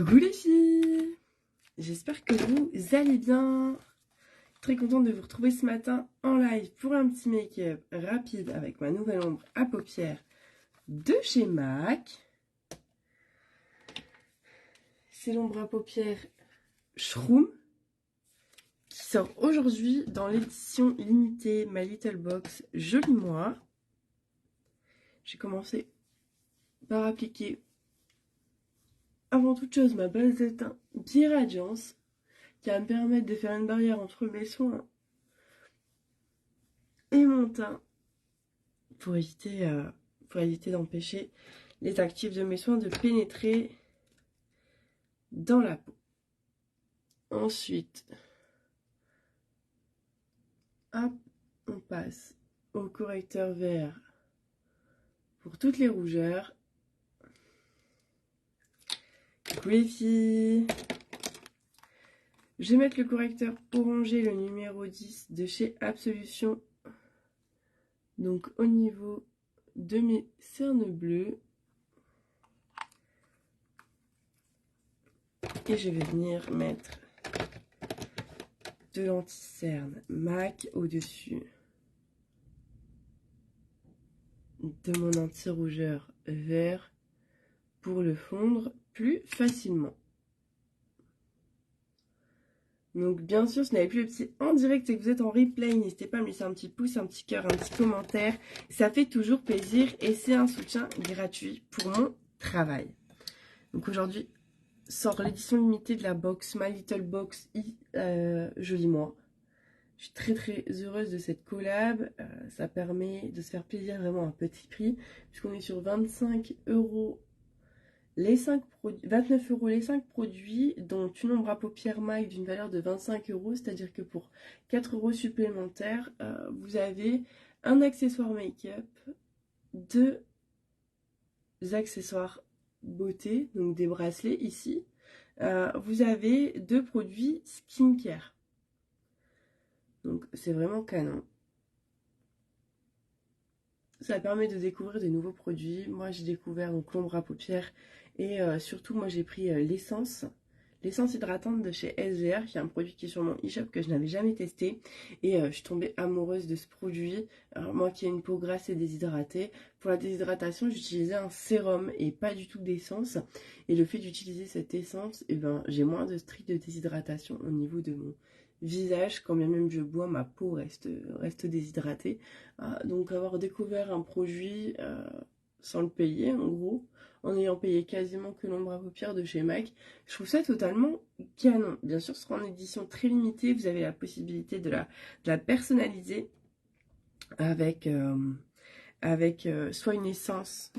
Coucou les filles, j'espère que vous allez bien. Très contente de vous retrouver ce matin en live pour un petit make-up rapide avec ma nouvelle ombre à paupières de chez MAC. C'est l'ombre à paupières Shroom qui sort aujourd'hui dans l'édition limitée My Little Box Joli Moi. J'ai commencé par appliquer avant toute chose ma base de teint Bi-Radiance qui va me permettre de faire une barrière entre mes soins et mon teint pour éviter d'empêcher les actifs de mes soins de pénétrer dans la peau. Ensuite, hop, on passe au correcteur vert pour toutes les rougeurs. Coucou les filles. Je vais mettre le correcteur orangé, le numéro 10 de chez Absolution. Donc au niveau de mes cernes bleues. Et je vais venir mettre de l'anti-cerne MAC au-dessus de mon anti-rougeur vert pour le fondre plus facilement. Donc bien sûr, si vous n'avez plus le petit en direct et que vous êtes en replay, n'hésitez pas à me laisser un petit pouce, un petit cœur, un petit commentaire. Ça fait toujours plaisir et c'est un soutien gratuit pour mon travail. Donc aujourd'hui, sort l'édition limitée de la box My Little Box Joli Moi. Je suis très heureuse de cette collab. Ça permet de se faire plaisir vraiment à un petit prix, puisqu'on est sur 25 € les 5 produits, 29 € les 5 produits, dont une ombre à paupières MAC d'une valeur de 25 €, c'est-à-dire que pour 4 € supplémentaires, vous avez un accessoire make-up, 2 accessoires beauté, donc des bracelets ici. Vous avez 2 produits skincare. Donc c'est vraiment canon. Ça permet de découvrir des nouveaux produits. Moi j'ai découvert donc l'ombre à paupières et surtout moi j'ai pris l'essence hydratante de chez SVR, qui est un produit qui est sur mon e-shop que je n'avais jamais testé, et je suis tombée amoureuse de ce produit. Alors, moi qui ai une peau grasse et déshydratée, pour la déshydratation j'utilisais un sérum et pas du tout d'essence, et le fait d'utiliser cette essence, et ben j'ai moins de strict de déshydratation au niveau de mon visage. Quand bien même je bois, ma peau reste déshydratée. Donc avoir découvert un produit sans le payer, en gros, en ayant payé quasiment que l'ombre à paupières de chez MAC, je trouve ça totalement canon. Bien sûr, ce sera en édition très limitée, vous avez la possibilité de la personnaliser avec soit une essence,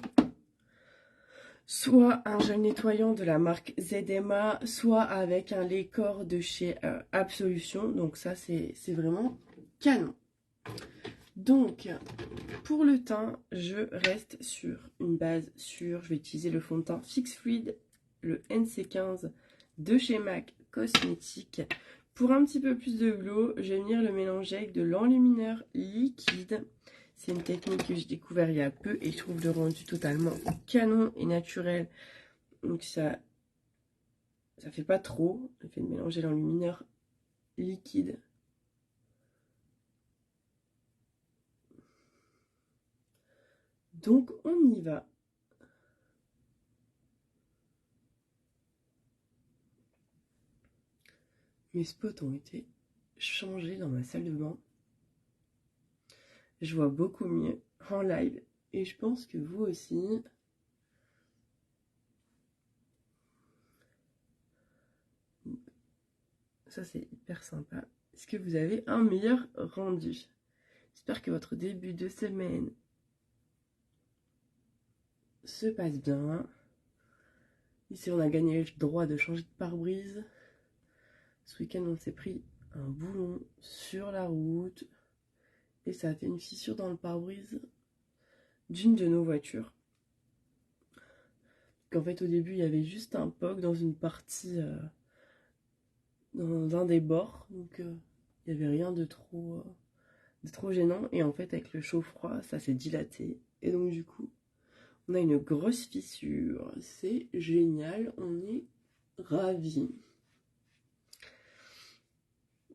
soit un gel nettoyant de la marque ZMA, soit avec un lait corps de chez Absolution. Donc ça, c'est vraiment canon. Donc, pour le teint, je reste sur une base sûre. Je vais utiliser le fond de teint Fix Fluid, le NC15 de chez MAC Cosmétiques. Pour un petit peu plus de glow, je vais venir le mélanger avec de l'enlumineur liquide. C'est une technique que j'ai découvert il y a peu et je trouve le rendu totalement canon et naturel. Donc ça fait pas trop. Le fait de mélanger l'enlumineur liquide. Donc on y va. Mes spots ont été changés dans ma salle de bain. Je vois beaucoup mieux en live et je pense que vous aussi. Ça c'est hyper sympa. Est-ce que vous avez un meilleur rendu? J'espère que votre début de semaine se passe bien. Ici on a gagné le droit de changer de pare-brise. Ce week-end on s'est pris un boulon sur la route et ça a fait une fissure dans le pare-brise d'une de nos voitures. En fait au début il y avait juste un POC dans une partie, dans un des bords, donc il n'y avait rien de trop gênant, et en fait avec le chaud froid ça s'est dilaté et donc du coup on a une grosse fissure. C'est génial, on est ravie.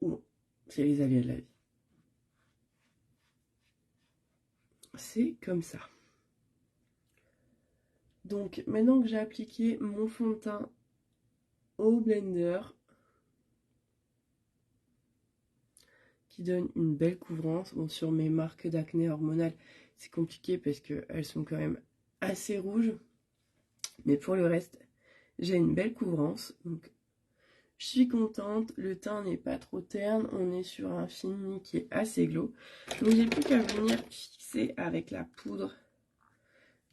Bon, c'est les aléas de la vie. C'est comme ça. Donc maintenant que j'ai appliqué mon fond de teint au blender, qui donne une belle couvrance. Bon, sur mes marques d'acné hormonal, c'est compliqué parce qu'elles sont quand même assez rouges. Mais pour le reste, j'ai une belle couvrance. Donc, je suis contente. Le teint n'est pas trop terne. On est sur un fini qui est assez glow. Donc, j'ai plus qu'à venir fixer avec la poudre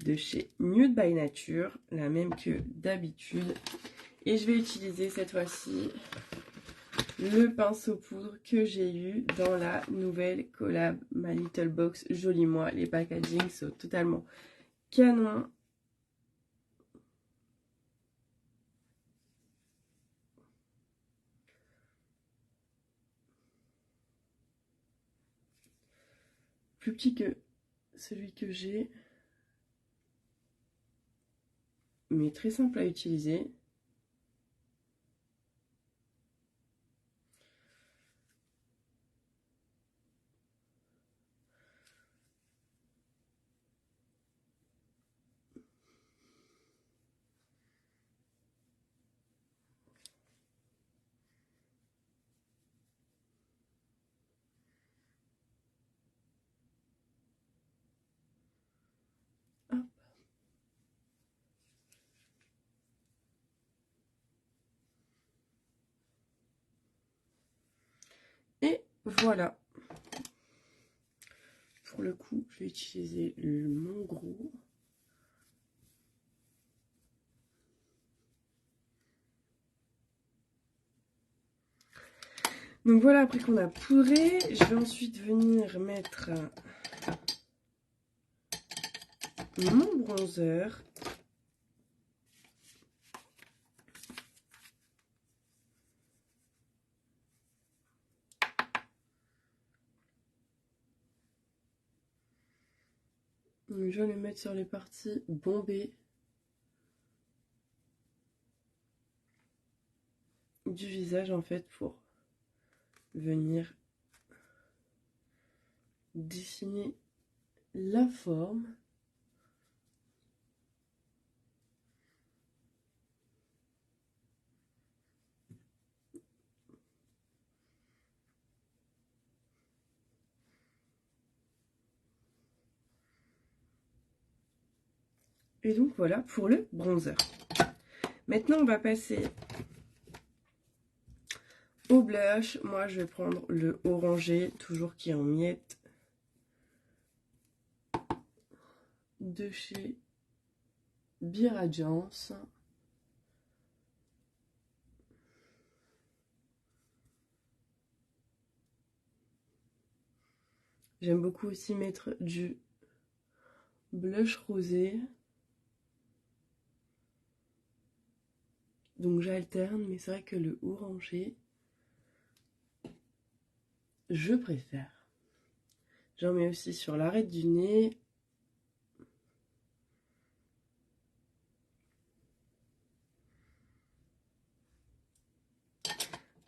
de chez Nude by Nature, la même que d'habitude. Et je vais utiliser cette fois-ci le pinceau poudre que j'ai eu dans la nouvelle collab My Little Box Joli Moi. Les packagings sont totalement canon. Plus petit que celui que j'ai, mais très simple à utiliser. Hop. Et voilà. Pour le coup, je vais utiliser mon gros. Donc voilà, après qu'on a poudré, je vais ensuite venir mettre mon bronzer. Donc je vais le mettre sur les parties bombées du visage en fait pour venir dessiner la forme. Et donc voilà pour le bronzer. Maintenant on va passer au blush. Moi je vais prendre le orangé, toujours qui est en miettes, de chez Be Radiance. J'aime beaucoup aussi mettre du blush rosé. Donc j'alterne, mais c'est vrai que le orangé, je préfère. J'en mets aussi sur l'arête du nez.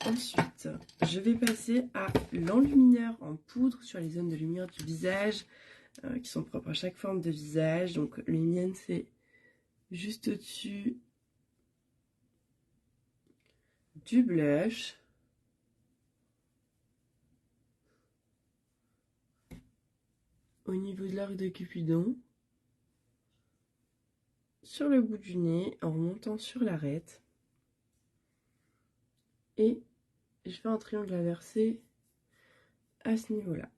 Ensuite, je vais passer à l'enlumineur en poudre sur les zones de lumière du visage qui sont propres à chaque forme de visage. Donc les miennes, c'est juste au-dessus du blush. Au niveau de l'arc de Cupidon. Sur le bout du nez en remontant sur l'arête. Et je fais un triangle inversé à ce niveau-là.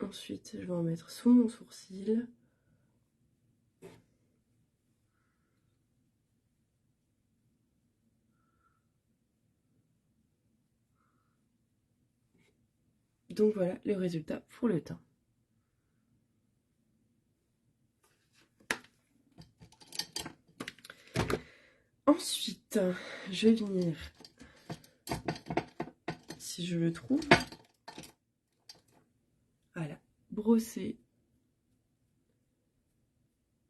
Ensuite, je vais en mettre sous mon sourcil. Donc voilà le résultat pour le teint. Ensuite, je vais venir, si je le trouve, voilà, brosser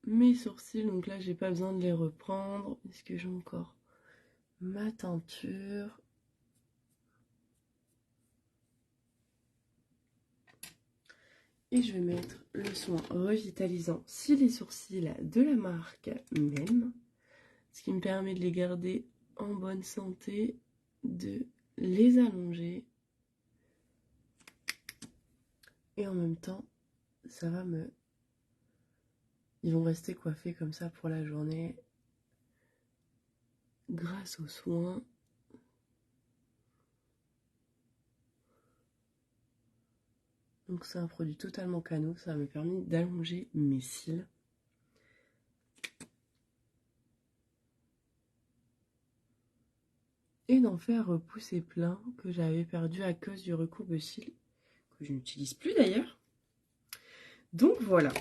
mes sourcils. Donc là, j'ai pas besoin de les reprendre. Est-ce que j'ai encore ma teinture. Et je vais mettre le soin revitalisant cils et sourcils de la marque même, ce qui me permet de les garder en bonne santé, de les allonger. Et en même temps, ça va me... Ils vont rester coiffés comme ça pour la journée grâce aux soins. Donc c'est un produit totalement cadeau, ça m'a permis d'allonger mes cils. Et d'en faire repousser plein que j'avais perdu à cause du recourbe-cils, que je n'utilise plus d'ailleurs. Donc voilà.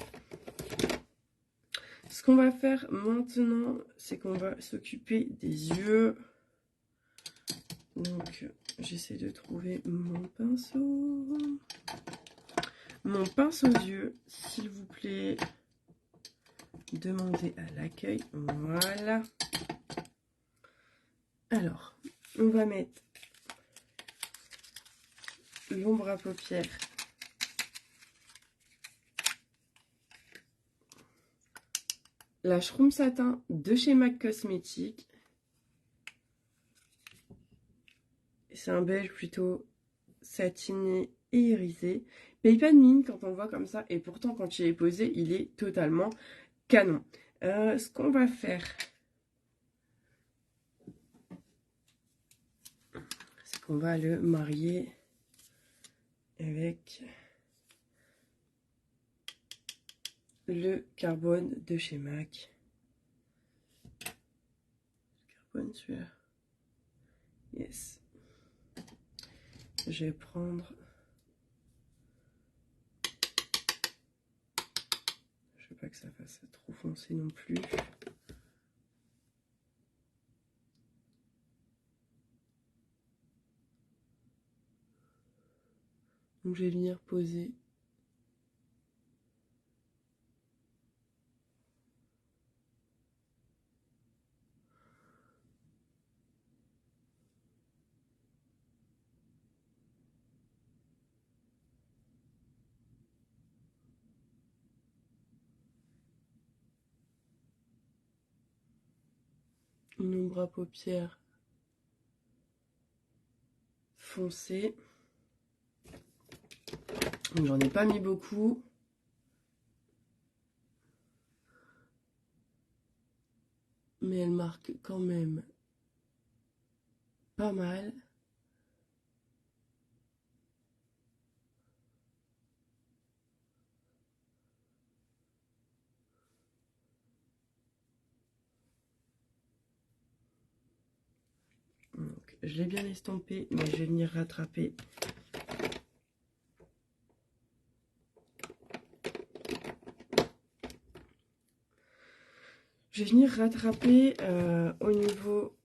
Ce qu'on va faire maintenant, c'est qu'on va s'occuper des yeux. Donc j'essaie de trouver mon pinceau. Mon pince aux yeux, s'il vous plaît, demandez à l'accueil. Voilà. Alors, on va mettre l'ombre à paupières. La Shroom Satin de chez MAC Cosmetics. C'est un beige plutôt satiné et irisé. Paye pas de mine quand on le voit comme ça. Et pourtant, quand il est posé, il est totalement canon. Ce qu'on va faire, c'est qu'on va le marier avec le carbone de chez MAC. Carbone celui-là. Yes. Je vais prendre... Je veux pas que ça fasse trop foncé non plus. Donc je vais venir poser une ombre à paupières foncée. J'en ai pas mis beaucoup. Mais elle marque quand même pas mal. Donc, je l'ai bien estompé, mais je vais venir rattraper. Je vais venir rattraper au niveau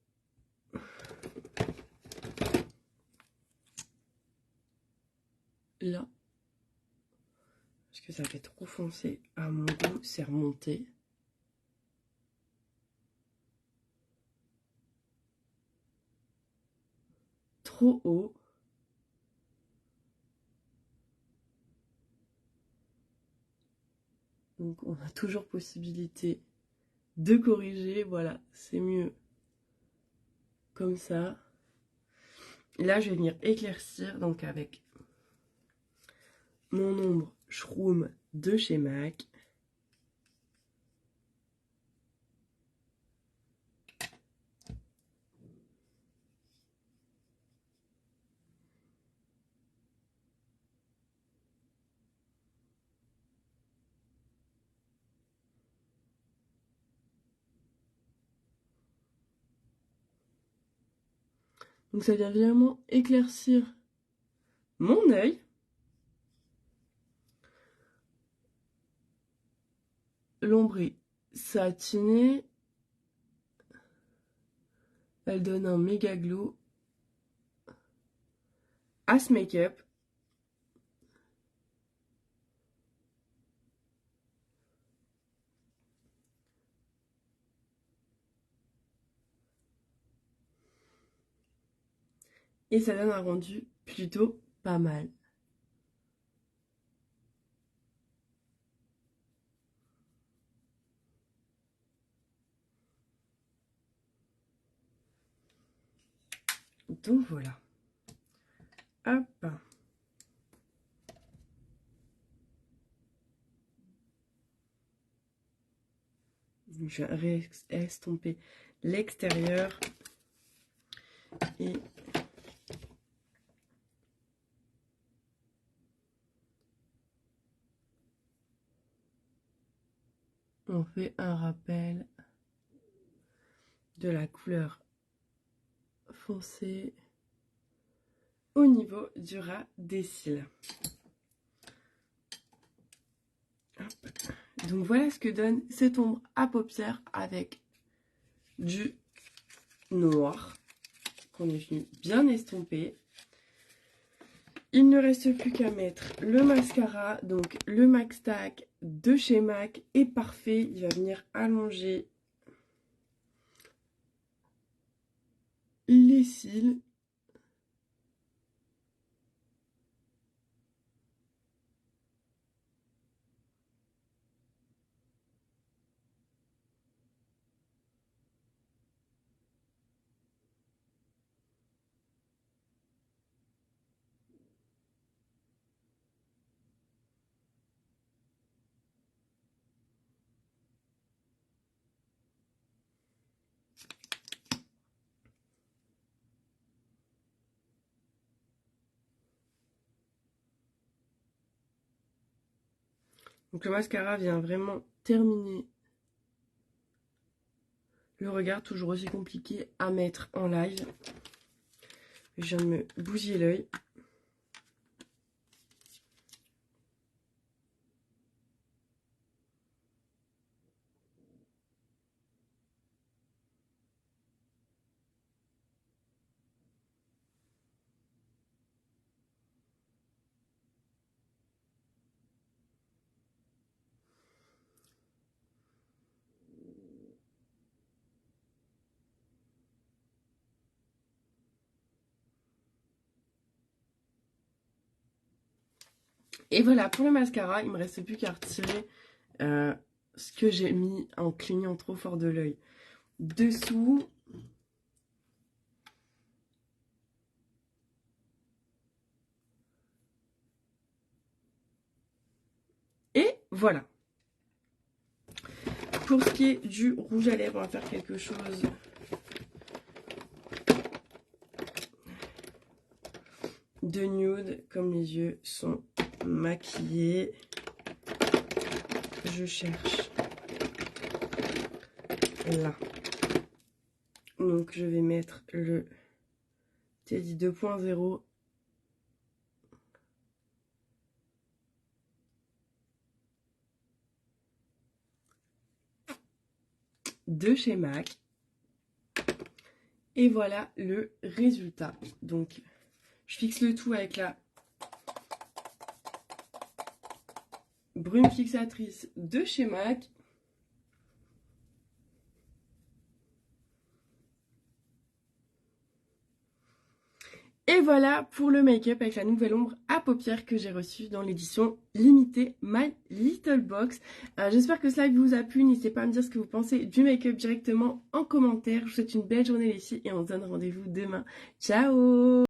là. Parce que ça fait trop foncé à mon goût, c'est remonté. Trop haut. Donc on a toujours possibilité de corriger. Voilà, c'est mieux comme ça. Et là, je vais venir éclaircir donc avec mon ombre Shroom de chez MAC. Donc ça vient vraiment éclaircir mon œil. L'ombre est satinée. Elle donne un méga glow à ce make-up. et ça donne un rendu plutôt pas mal. Donc voilà. Hop. Je vais estomper l'extérieur et on fait un rappel de la couleur foncée au niveau du ras des cils. Hop. Donc voilà ce que donne cette ombre à paupières avec du noir qu'on est venu bien estomper. Il ne reste plus qu'à mettre le mascara, donc le Max Tack de chez MAC est parfait. Il va venir allonger les cils. Donc le mascara vient vraiment terminer le regard, toujours aussi compliqué à mettre en live. Je viens de me bousiller l'œil. Et voilà, pour le mascara, il me reste plus qu'à retirer ce que j'ai mis en clignant trop fort de l'œil dessous. Et voilà. Pour ce qui est du rouge à lèvres, on va faire quelque chose de nude. Comme les yeux sont maquillés, je cherche là. Donc je vais mettre le Teddy 2.0. De chez MAC. Et voilà le résultat. Donc je fixe le tout avec la brume fixatrice de chez MAC. Et voilà pour le make-up avec la nouvelle ombre à paupières que j'ai reçue dans l'édition limitée My Little Box. J'espère que ce live vous a plu. N'hésitez pas à me dire ce que vous pensez du make-up directement en commentaire. Je vous souhaite une belle journée les filles et on se donne rendez-vous demain. Ciao!